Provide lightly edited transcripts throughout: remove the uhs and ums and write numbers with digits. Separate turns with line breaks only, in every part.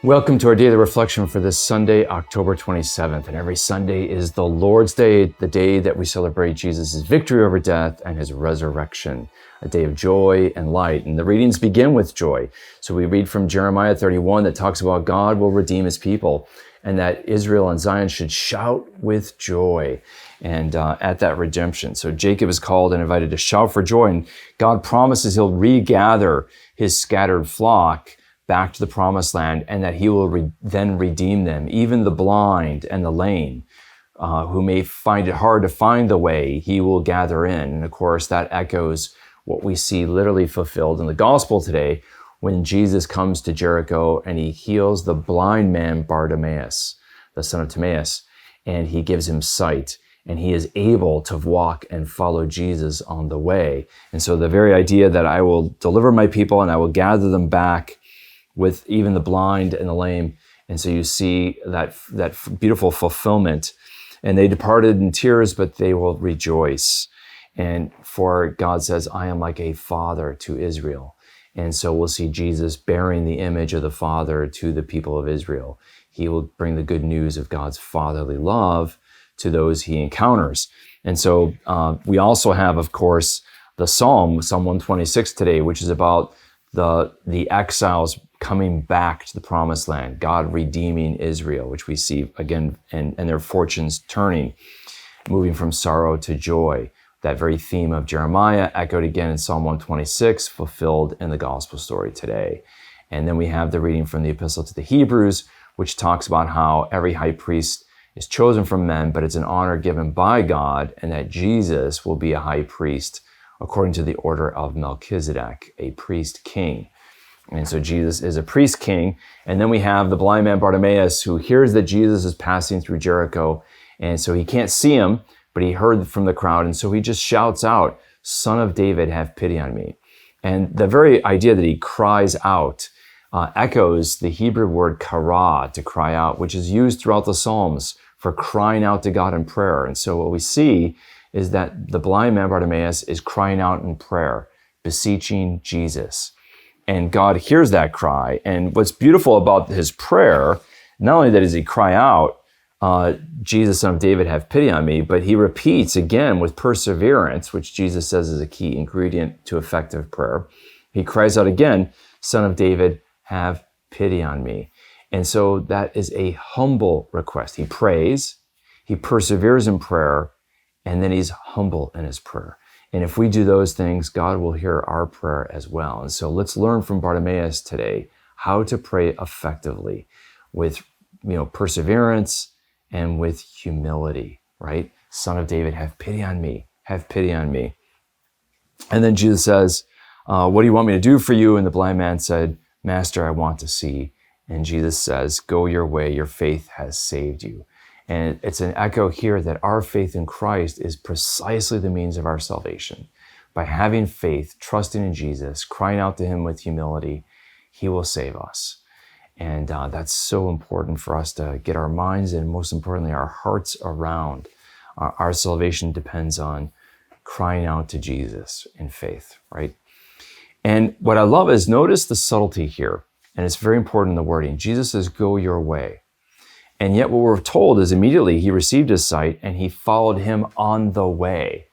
Welcome to our daily reflection for this Sunday, October 27th. And every Sunday is the Lord's Day, the day that we celebrate Jesus' victory over death and his resurrection, a day of joy and light. And the readings begin with joy. So we read from Jeremiah 31 that talks about God will redeem his people and that Israel and Zion should shout with joy and at that redemption. So Jacob is called and invited to shout for joy, and God promises he'll regather his scattered flock back to the promised land, and that he will then redeem them, even the blind and the lame, who may find it hard to find the way, he will gather in. And of course, that echoes what we see literally fulfilled in the gospel today when Jesus comes to Jericho and he heals the blind man Bartimaeus, the son of Timaeus, and he gives him sight, and he is able to walk and follow Jesus on the way. And so the very idea that I will deliver my people and I will gather them back with even the blind and the lame. And so you see that beautiful fulfillment. And they departed in tears, but they will rejoice. And for God says, I am like a father to Israel. And so we'll see Jesus bearing the image of the Father to the people of Israel. He will bring the good news of God's fatherly love to those he encounters. And so we also have, of course, the Psalm 126 today, which is about the exiles coming back to the promised land, God redeeming Israel, which we see again, and their fortunes turning, moving from sorrow to joy. That very theme of Jeremiah echoed again in Psalm 126, fulfilled in the gospel story today. And then we have the reading from the epistle to the Hebrews, which talks about how every high priest is chosen from men, but it's an honor given by God, and that Jesus will be a high priest according to the order of Melchizedek, a priest king. And so Jesus is a priest king. And then we have the blind man Bartimaeus, who hears that Jesus is passing through Jericho. And so he can't see him, but he heard from the crowd. And so he just shouts out, Son of David, have pity on me. And the very idea that he cries out echoes the Hebrew word kara, to cry out, which is used throughout the Psalms for crying out to God in prayer. And so what we see is that the blind man Bartimaeus is crying out in prayer, beseeching Jesus. And God hears that cry. And what's beautiful about his prayer, not only that does he cry out, Jesus, Son of David, have pity on me, but he repeats again with perseverance, which Jesus says is a key ingredient to effective prayer. He cries out again, Son of David, have pity on me. And so that is a humble request. He prays, he perseveres in prayer, and then he's humble in his prayer. And if we do those things, God will hear our prayer as well. And so let's learn from Bartimaeus today how to pray effectively with, perseverance and with humility, right? Son of David, have pity on me. Have pity on me. And then Jesus says, what do you want me to do for you? And the blind man said, Master, I want to see. And Jesus says, go your way. Your faith has saved you. And it's an echo here that our faith in Christ is precisely the means of our salvation. By having faith, trusting in Jesus, crying out to him with humility, he will save us. And that's so important for us to get our minds and, most importantly, our hearts around. Our salvation depends on crying out to Jesus in faith, right? And what I love is, notice the subtlety here. And it's very important in the wording. Jesus says, go your way. And yet what we're told is immediately he received his sight and he followed him on the way.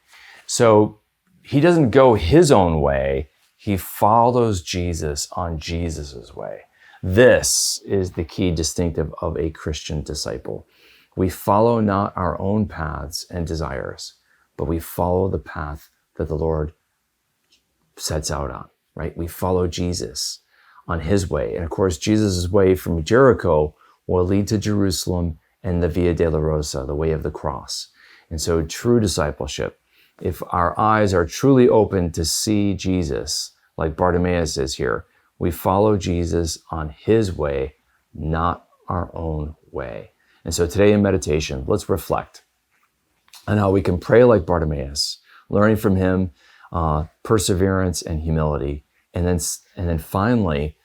So he doesn't go his own way. He follows Jesus on Jesus's way. This is the key distinctive of a Christian disciple. We follow not our own paths and desires, but we follow the path that the Lord sets out on, right? We follow Jesus on his way. And of course, Jesus' way from Jericho will lead to Jerusalem and the Via Dolorosa, the way of the cross. And so true discipleship, if our eyes are truly open to see Jesus, like Bartimaeus is here, we follow Jesus on his way, not our own way. And so today in meditation, let's reflect on how we can pray like Bartimaeus, learning from him perseverance and humility. And then finally,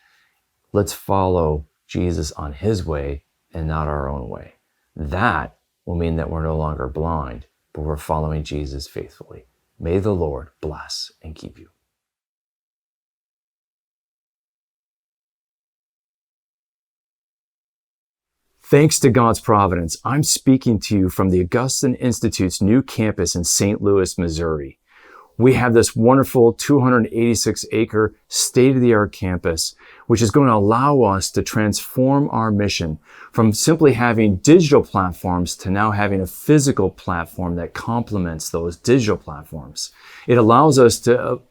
let's follow Jesus on his way and not our own way. That will mean that we're no longer blind, but we're following Jesus faithfully. May the Lord bless and keep you. Thanks to God's providence, I'm speaking to you from the Augustine Institute's new campus in St. Louis, Missouri. We have this wonderful 286-acre state-of-the-art campus, which is going to allow us to transform our mission from simply having digital platforms to now having a physical platform that complements those digital platforms. It allows us to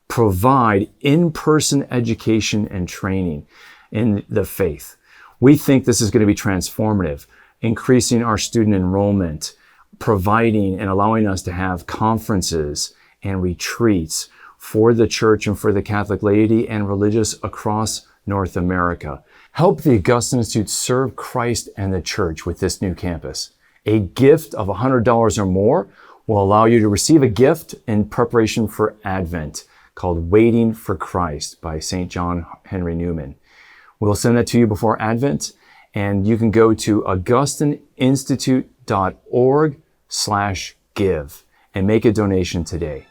provide in-person education and training in the faith. We think this is going to be transformative, increasing our student enrollment, providing and allowing us to have conferences and retreats for the church and for the Catholic laity and religious across North America. Help the Augustine Institute serve Christ and the church with this new campus. A gift of $100 or more will allow you to receive a gift in preparation for Advent called Waiting for Christ by St. John Henry Newman. We'll send that to you before Advent, and you can go to augustineinstitute.org/give and make a donation today.